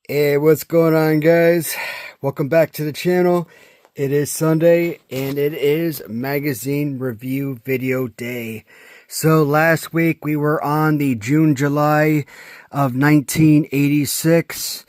Hey, what's going on, guys? Welcome back to the channel. It is Sunday and it is magazine review video day. So last week we were on the June-July of 1986,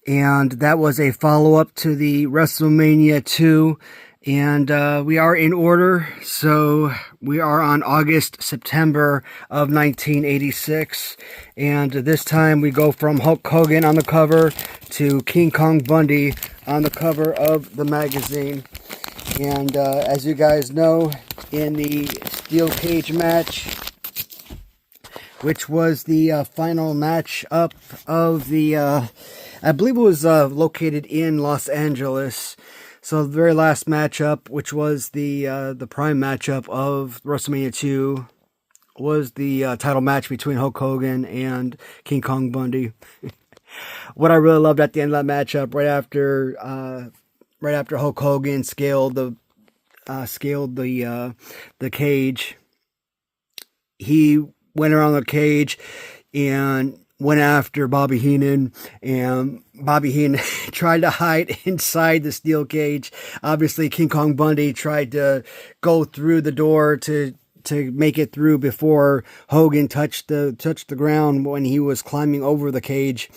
and that was a follow-up to the WrestleMania 2. And we are in order, so we are on August-September of 1986, and this time we go from Hulk Hogan on the cover to King Kong Bundy on the cover of the magazine. And as you guys know, in the steel cage match, which was the final match up of the, I believe it was located in Los Angeles. So the very last matchup, which was the prime matchup of WrestleMania 2, was the title match between Hulk Hogan and King Kong Bundy. What I really loved at the end of that matchup, right after Hulk Hogan scaled the cage, he went around the cage and went after Bobby Heenan, and Bobby Heenan tried to hide inside the steel cage. Obviously, King Kong Bundy tried to go through the door to make it through before Hogan touched the ground when he was climbing over the cage.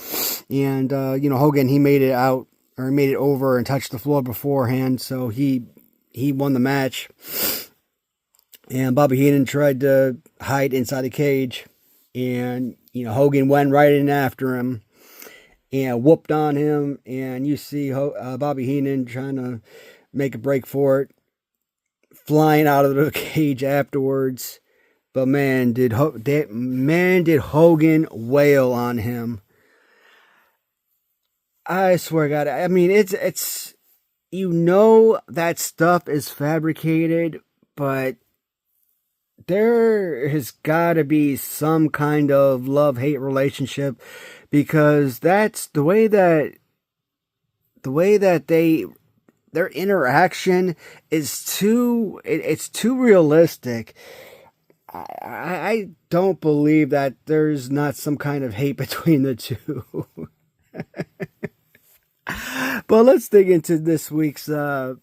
And Hogan, he made it out, or made it over and touched the floor beforehand, so he won the match. And Bobby Heenan tried to hide inside the cage, and Hogan went right in after him and whooped on him. And you see Bobby Heenan trying to make a break for it, flying out of the cage afterwards. But man, did Hogan wail on him. I swear to God, I mean, it's that stuff is fabricated, but there has got to be some kind of love-hate relationship, because that's the way that their interaction is too realistic. I don't believe that there's not some kind of hate between the two. But let's dig into this week's matchup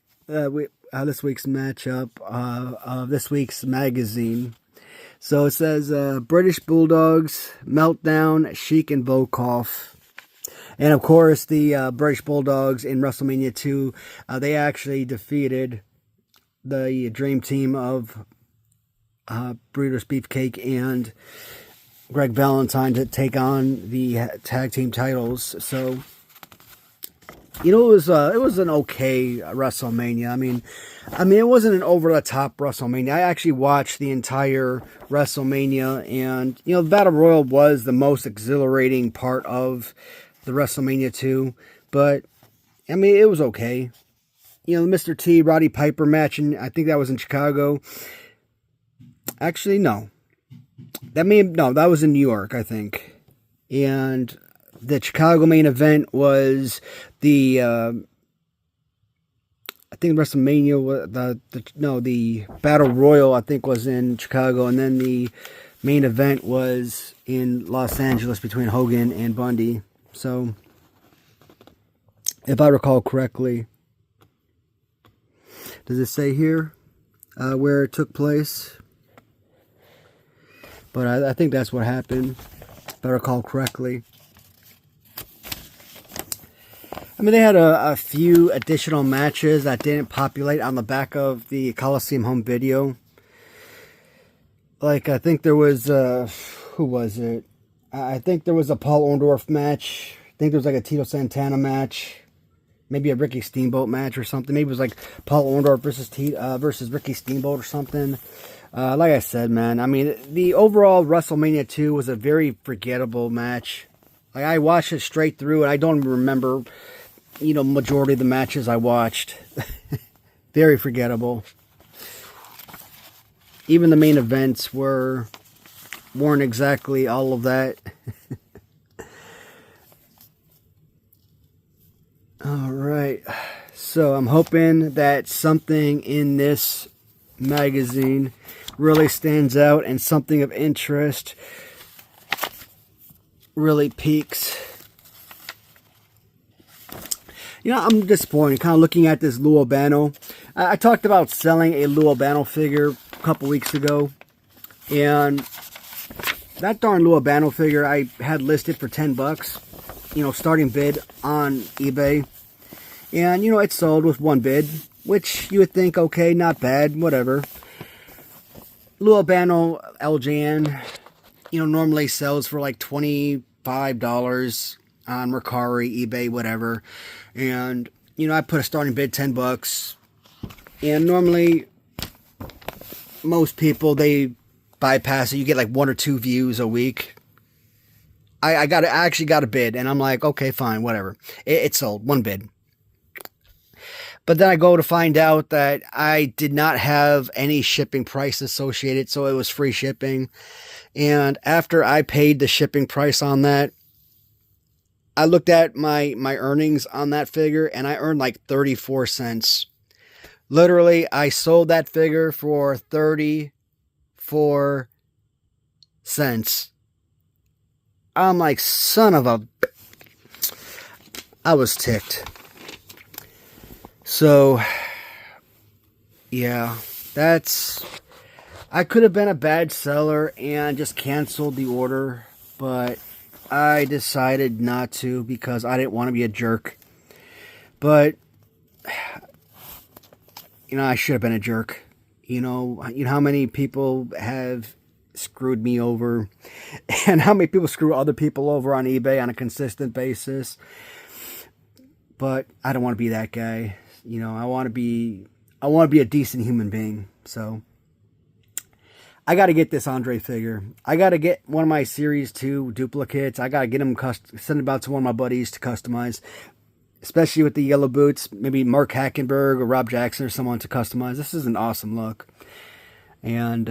of this week's magazine. So it says British Bulldogs, Meltdown, Sheik, and Volkov. And of course, the British Bulldogs in WrestleMania 2, they actually defeated the Dream Team of Brutus Beefcake and Greg Valentine to take on the tag team titles. So it was an okay WrestleMania. I mean, it wasn't an over-the-top WrestleMania. I actually watched the entire WrestleMania, and the Battle Royal was the most exhilarating part of the WrestleMania 2. But I mean, it was okay. The Mr. T Roddy Piper match, and I think that was in Chicago. Actually, no. That was in New York, I think. And the Chicago main event was the I think WrestleMania, the Battle Royal, I think, was in Chicago, and then the main event was in Los Angeles between Hogan and Bundy. So, if I recall correctly, does it say here where it took place? But I think that's what happened, if I recall correctly. I mean, they had a few additional matches that didn't populate on the back of the Coliseum home video. Like, I think there was, who was it? I think there was a Paul Orndorff match. I think there was like a Tito Santana match. Maybe a Ricky Steamboat match or something. Maybe it was like Paul Orndorff versus Ricky Steamboat or something. Like I said, man, I mean, the overall WrestleMania 2 was a very forgettable match. Like, I watched it straight through, and I don't even remember majority of the matches I watched. Very forgettable. Even the main events weren't exactly all of that. All right. So I'm hoping that something in this magazine really stands out, and something of interest really piques I'm disappointed kind of looking at this Lou Albano. I talked about selling a Lou Albano figure a couple weeks ago, and that darn Lou Albano figure I had listed for 10 bucks, starting bid on eBay. And, it sold with one bid, which you would think, okay, not bad, whatever. Lou Albano LJN, normally sells for like $25 on Mercari, eBay, whatever. And, I put a starting bid 10 bucks. And normally, most people, they bypass it. You get like 1 or 2 views a week. I actually got a bid, and I'm like, okay, fine, whatever. It sold, one bid. But then I go to find out that I did not have any shipping price associated, so it was free shipping. And after I paid the shipping price on that, I looked at my earnings on that figure, and I earned like 34 cents. Literally, I sold that figure for 34 cents. I'm like, son of a... I was ticked. So, yeah, I could have been a bad seller and just canceled the order, but I decided not to because I didn't want to be a jerk. But, I should have been a jerk. You know how many people have screwed me over and how many people screw other people over on eBay on a consistent basis. But I don't want to be that guy. I want to be a decent human being. So I got to get this Andre figure. I got to get one of my Series 2 duplicates. I got to get them send them out to one of my buddies to customize, especially with the yellow boots. Maybe Mark Hackenberg or Rob Jackson or someone to customize. This is an awesome look. And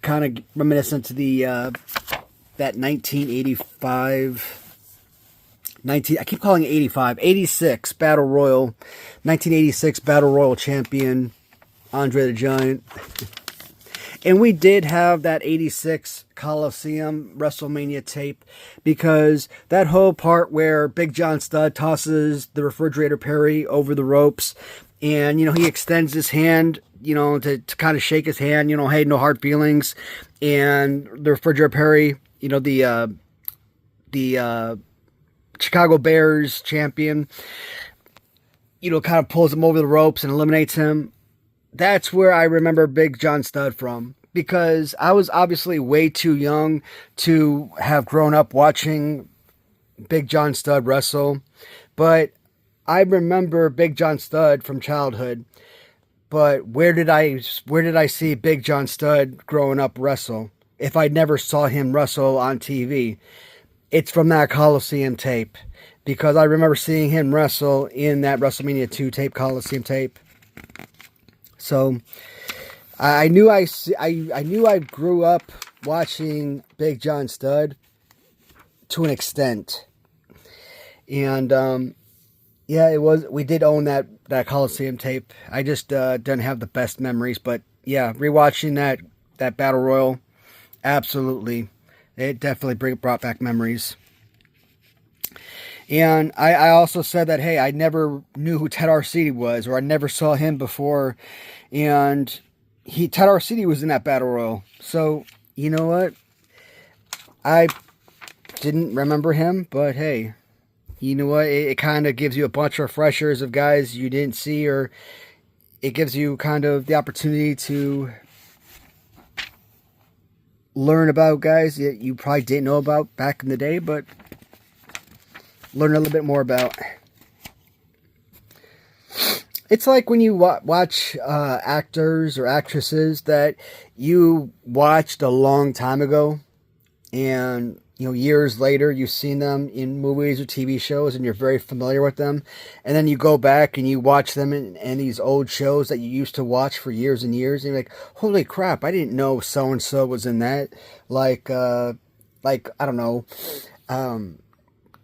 kind of reminiscent to the that 1985... I keep calling it 86 Battle Royal, 1986 Battle Royal champion, Andre the Giant. And we did have that 86 Coliseum WrestleMania tape, because that whole part where Big John Studd tosses the refrigerator Perry over the ropes, and, he extends his hand, to kind of shake his hand, hey, no hard feelings. And the refrigerator Perry, the Chicago Bears champion, kind of pulls him over the ropes and eliminates him. That's where I remember Big John Studd from, because I was obviously way too young to have grown up watching Big John Studd wrestle. But I remember Big John Studd from childhood. But where did I see Big John Studd growing up wrestle if I never saw him wrestle on TV? It's from that Coliseum tape, because I remember seeing him wrestle in that WrestleMania 2 tape, Coliseum tape. So I knew I grew up watching Big John Studd to an extent. And yeah, we did own that Coliseum tape. I just didn't have the best memories, but yeah, rewatching that Battle Royal, absolutely. It definitely brought back memories. And I also said that, hey, I never knew who Ted Arcidi was, or I never saw him before. And Ted Arcidi was in that Battle Royal. So, you know what? I didn't remember him, but hey, you know what? It kind of gives you a bunch of refreshers of guys you didn't see, or it gives you kind of the opportunity to learn about guys that you probably didn't know about back in the day, but learn a little bit more about. It's like when you watch actors or actresses that you watched a long time ago, and years later you've seen them in movies or TV shows and you're very familiar with them, and then you go back and you watch them in these old shows that you used to watch for years and years, and you're like, holy crap, I didn't know so and so was in that. Like I don't know,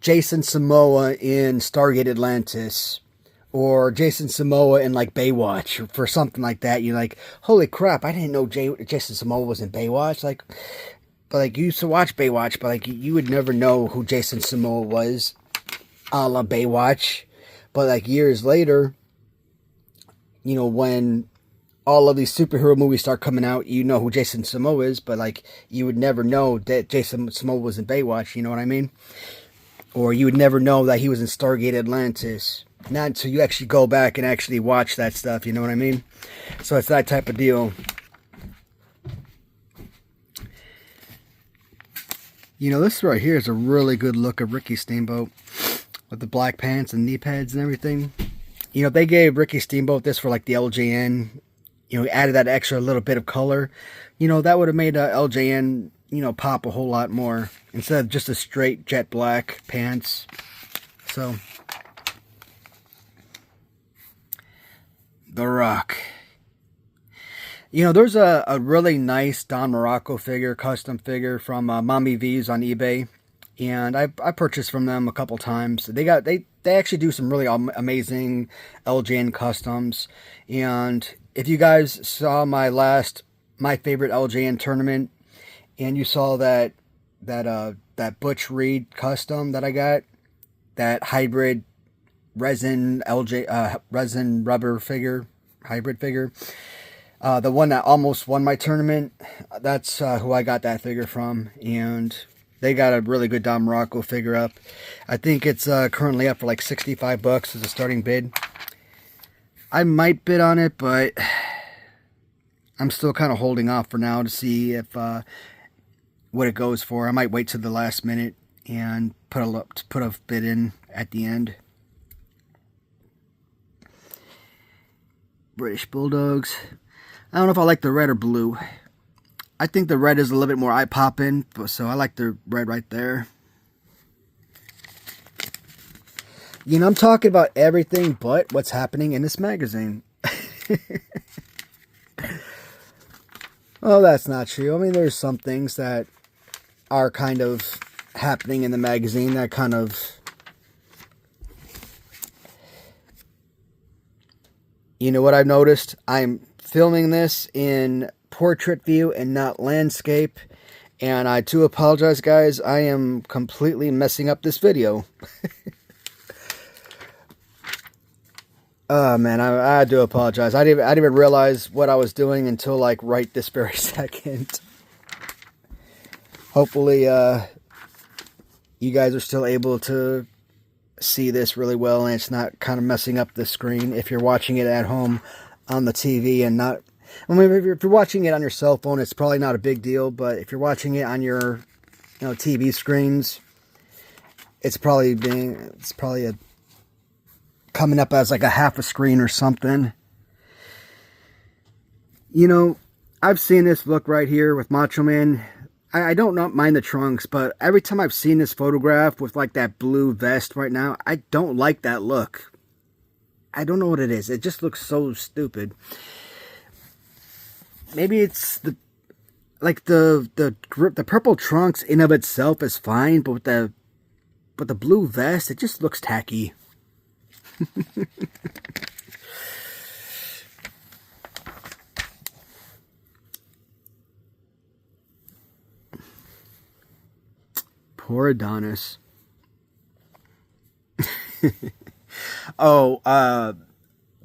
Jason Momoa in Stargate Atlantis, or Jason Momoa in like Baywatch, or for something like that. You're like, holy crap, I didn't know Jason Momoa was in Baywatch. But you used to watch Baywatch, but you would never know who Jason Momoa was. a la Baywatch. But like years later, you know, when all of these superhero movies start coming out, you know who Jason Momoa is, but like you would never know that Jason Momoa was in Baywatch, you know what I mean? Or you would never know that he was in Stargate Atlantis. Not until you actually go back and actually watch that stuff, you know what I mean? So it's that type of deal. You know, this right here is a really good look of Ricky Steamboat with the black pants and knee pads and everything. You know, if they gave Ricky Steamboat this for like the LJN, you know, added that extra little bit of color, you know, that would have made LJN, you know, pop a whole lot more instead of just a straight jet black pants. So, The Rock. You know, there's a really nice Don Morocco figure, custom figure from Mommy V's on eBay. And I purchased from them a couple times. They actually do some really amazing LJN customs. And if you guys saw my favorite LJN tournament, and you saw that Butch Reed custom that I got, that hybrid resin resin rubber figure, hybrid figure, the one that almost won my tournament, that's who I got that figure from. And they got a really good Don Morocco figure up. I think it's currently up for like $65 as a starting bid. I might bid on it, but I'm still kind of holding off for now to see if what it goes for. I might wait till the last minute and put a bid in at the end. British Bulldogs. I don't know if I like the red or blue. I think the red is a little bit more eye-popping, so I like the red right there. You know, I'm talking about everything but what's happening in this magazine. Oh, that's not true. I mean, there's some things that are kind of happening in the magazine that kind of... You know what I've noticed? I'm filming this in portrait view and not landscape, and I do apologize, guys. I am completely messing up this video. Oh man, I do apologize. I didn't even realize what I was doing until like right this very second. Hopefully you guys are still able to see this really well and it's not kind of messing up the screen if you're watching it at home on the TV and not... I mean, if you're watching it on your cell phone, it's probably not a big deal, but if you're watching it on your, you know, TV screens, it's probably coming up as like a half a screen or something. You know, I've seen this look right here with Macho Man. I don't not mind the trunks, but every time I've seen this photograph with like that blue vest right now, I don't like that look. I don't know what it is. It just looks so stupid. Maybe it's the purple trunks in of itself is fine, but with the blue vest, it just looks tacky. Poor Adonis. Oh,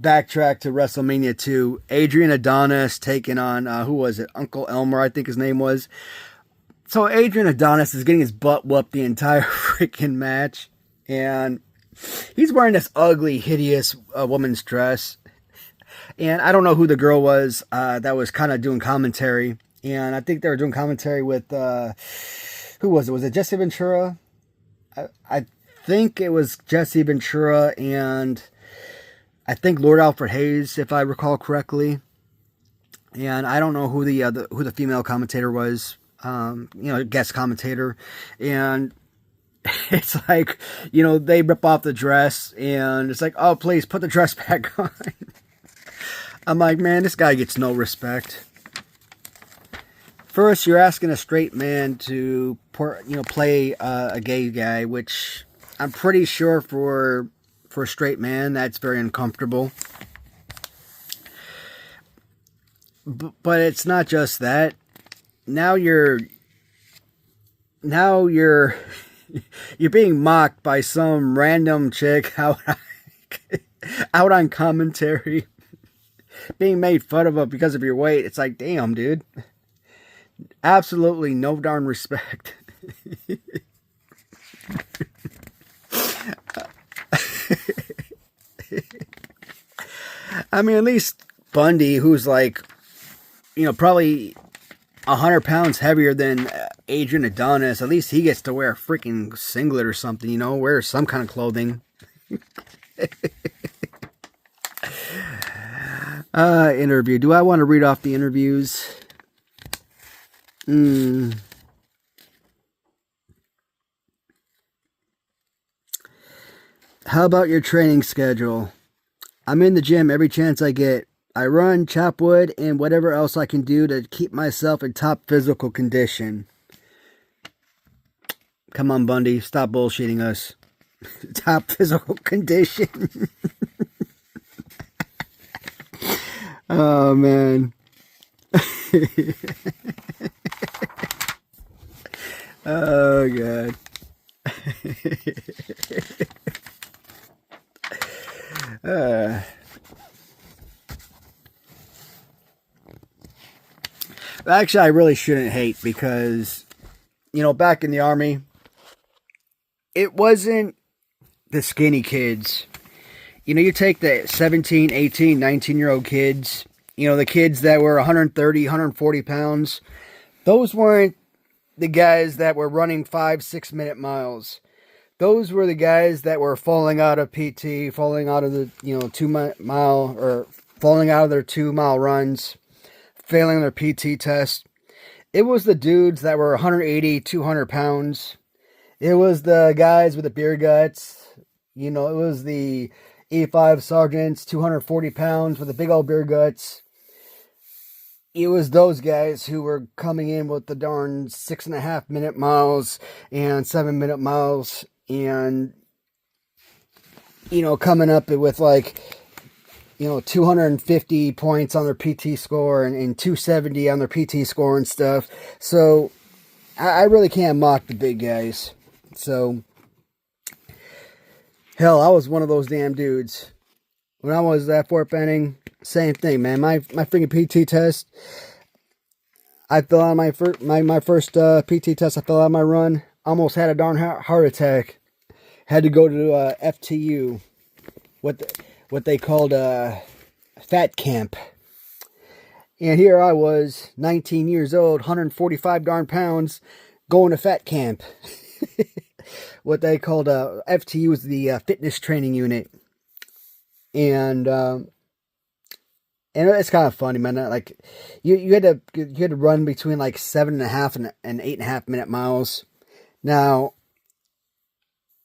backtrack to WrestleMania 2. Adrian Adonis taking on, who was it? Uncle Elmer, I think his name was. So Adrian Adonis is getting his butt whooped the entire freaking match. And he's wearing this ugly, hideous woman's dress. And I don't know who the girl was that was kind of doing commentary. And I think they were doing commentary with, who was it? Was it Jesse Ventura? I think it was Jesse Ventura and I think Lord Alfred Hayes, if I recall correctly. And I don't know who the female commentator was, you know, guest commentator. And it's like, you know, they rip off the dress and it's like, oh, please put the dress back on. I'm like, man, this guy gets no respect. First, you're asking a straight man to, you know, play a gay guy, which I'm pretty sure for a straight man, that's very uncomfortable. But it's not just that. Now you're You're being mocked by some random chick out on commentary, being made fun of because of your weight. It's like, damn, dude. Absolutely no darn respect. I mean, at least Bundy, who's like, probably 100 pounds heavier than Adrian Adonis, at least he gets to wear a freaking singlet or something, wear some kind of clothing. Interview. Do I want to read off the interviews? How about your training schedule? I'm in the gym every chance I get. I run, chop wood, and whatever else I can do to keep myself in top physical condition. Come on, Bundy. Stop bullshitting us. Top physical condition. Oh, man. Oh, God. Actually, I really shouldn't hate because, back in the Army, it wasn't the skinny kids. You take the 17, 18, 19-year-old kids, the kids that were 130, 140 pounds. Those weren't the guys that were running 5-6 minute miles. Those were the guys that were falling out of PT, falling out of the, 2 mile, or falling out of their 2 mile runs, failing their PT test. It was the dudes that were 180, 200 pounds. It was the guys with the beer guts. It was the E5 sergeants, 240 pounds with the big old beer guts. It was those guys who were coming in with the darn 6.5 minute miles and 7 minute miles and, coming up with like, 250 points on their PT score and 270 on their PT score and stuff. So I really can't mock the big guys. So, hell, I was one of those damn dudes. When I was at Fort Benning, same thing, man. My freaking PT test, I fell out of my first PT test. I fell out of my run. Almost had a darn heart attack. Had to go to FTU, what they called fat camp. And here I was, 19 years old, 145 darn pounds, going to fat camp. What they called FTU was the fitness training unit. And it's kind of funny, man. Like you had to run between like 7.5 and 8.5 minute miles. Now,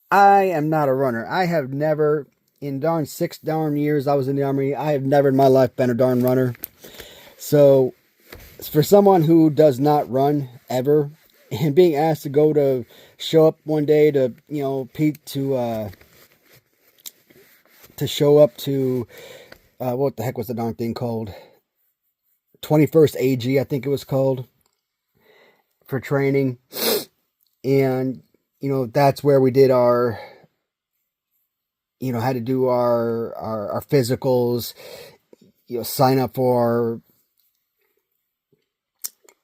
I am not a runner. I have never, in darn 6 darn years I was in the Army, I have never in my life been a darn runner. So, for someone who does not run ever, and being asked to show up one day to show up to, what the heck was the darn thing called? 21st AG, I think it was called, for training. And, that's where we did our, had to do our physicals, sign up for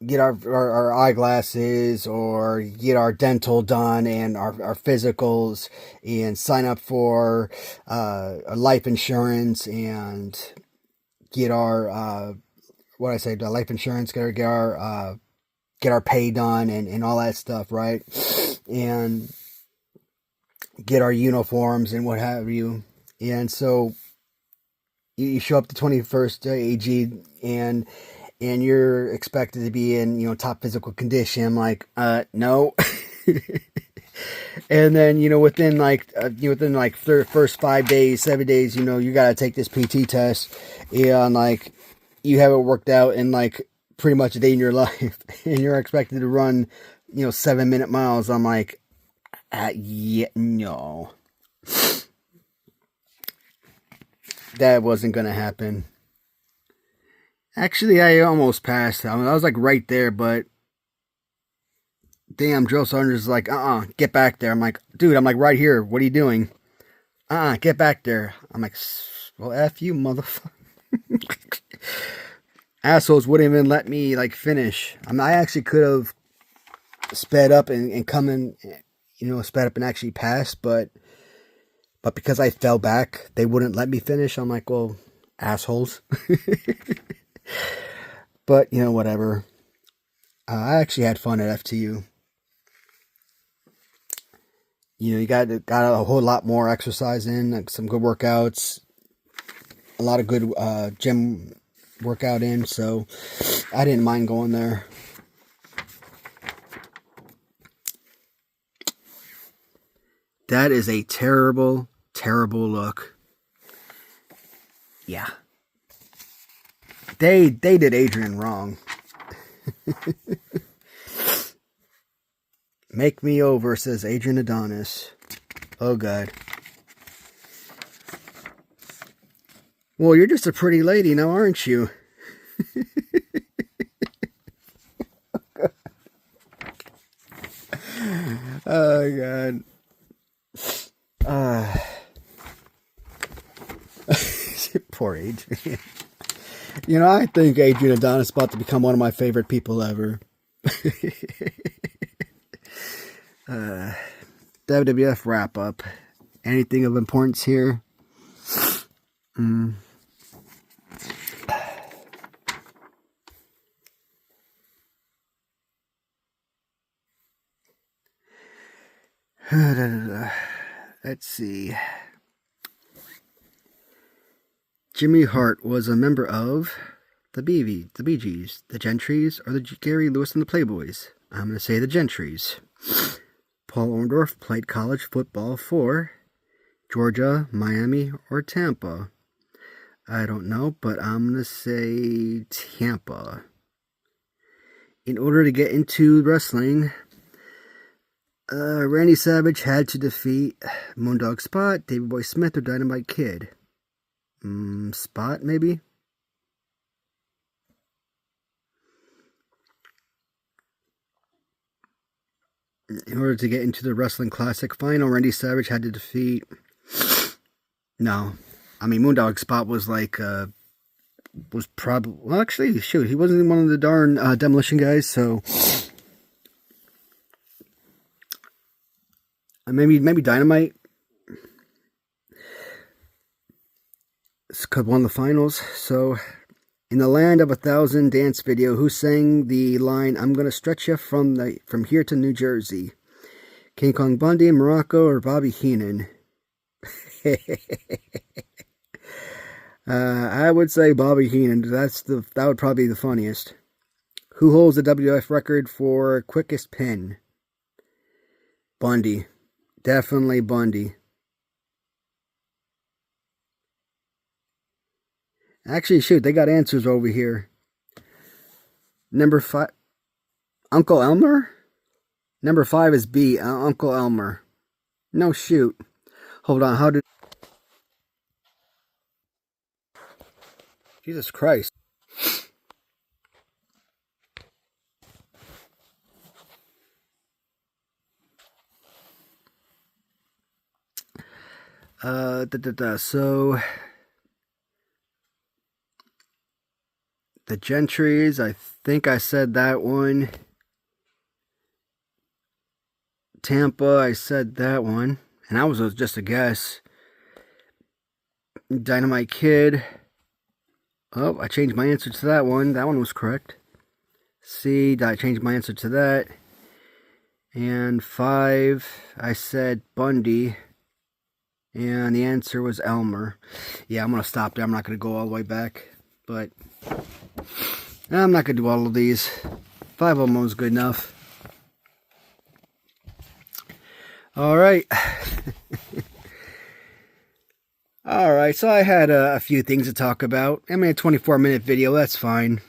get our eyeglasses or get our dental done and our physicals and sign up for life insurance and get our the life insurance, get our pay done and all that stuff, right? And get our uniforms and what have you. And so you show up to 21st AG and you're expected to be in, top physical condition. I'm like, no. And then, within first 5 days, 7 days, you got to take this PT test and like you have it worked out in like pretty much a day in your life and you're expected to run, 7 minute miles. I'm like, yeah, no, that wasn't going to happen. Actually, I almost passed. I was like right there, but damn, drill sergeant's like, get back there. I'm like, dude, I'm like, right here. What are you doing? Get back there. I'm like, well, F you, motherfucker. Assholes wouldn't even let me, like, finish. I mean, I actually could have sped up and come in, sped up and actually pass, but because I fell back, they wouldn't let me finish. I'm like, well, assholes. But, whatever. I actually had fun at FTU. You got a whole lot more exercise in, like some good workouts, a lot of good gym workout in, so I didn't mind going there. That is a terrible, terrible look. Yeah. They did Adrian wrong. Make me over, says Adrian Adonis. Oh, God. Well, you're just a pretty lady now, aren't you? Oh, God. Poor Adrian. I think Adrian Adonis is about to become one of my favorite people ever. WWF wrap up. Anything of importance here? Let's see. Jimmy Hart was a member of the Bee Gees, the Gentrys, or the Gary Lewis and the Playboys. I'm going to say the Gentrys. Paul Orndorff played college football for Georgia, Miami, or Tampa. I don't know, but I'm going to say Tampa. In order to get into wrestling, Randy Savage had to defeat Moondog Spot, Davey Boy Smith, or Dynamite Kid. Spot, maybe? In order to get into the Wrestling Classic final, Randy Savage had to defeat... No. I mean, Moondog Spot was like... was probably... Well, actually, shoot, he wasn't one of the darn Demolition guys, so... Maybe Dynamite could won the finals. So, in the land of 1,000 dance video, who sang the line, "I'm gonna stretch you from here to New Jersey"? King Kong Bundy, Morocco, or Bobby Heenan? I would say Bobby Heenan. That would probably be the funniest. Who holds the WWF record for quickest pin? Bundy. Definitely Bundy. Actually, shoot, they got answers over here. Number 5, Uncle Elmer? Number 5 is B, Uncle Elmer. No, shoot. Hold on, how did... Jesus Christ. So... The Gentrys, I think I said that one. Tampa, I said that one. And that was just a guess. Dynamite Kid. Oh, I changed my answer to that one. That one was correct. C, I changed my answer to that. And 5, I said Bundy. And the answer was Elmer. Yeah, I'm going to stop there. I'm not going to go all the way back. But I'm not going to do all of these. 5 of them was good enough. Alright. Alright, so I had a few things to talk about. I mean, a 24-minute video, that's fine.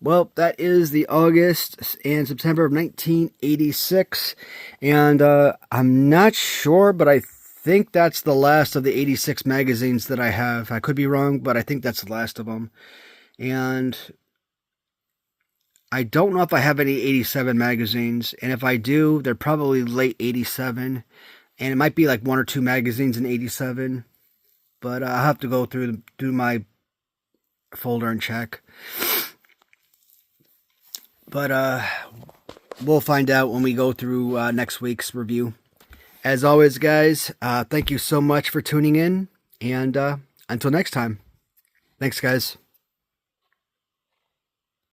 Well, that is the August and September of 1986. And I'm not sure, but I think that's the last of the 86 magazines that I have. I could be wrong, but I think that's the last of them. And I don't know if I have any 87 magazines, and if I do, they're probably late 87, and it might be like one or two magazines in 87, but I'll have to go through do my folder and check. But we'll find out when we go through next week's review. As always, guys, thank you so much for tuning in, and until next time. Thanks, guys.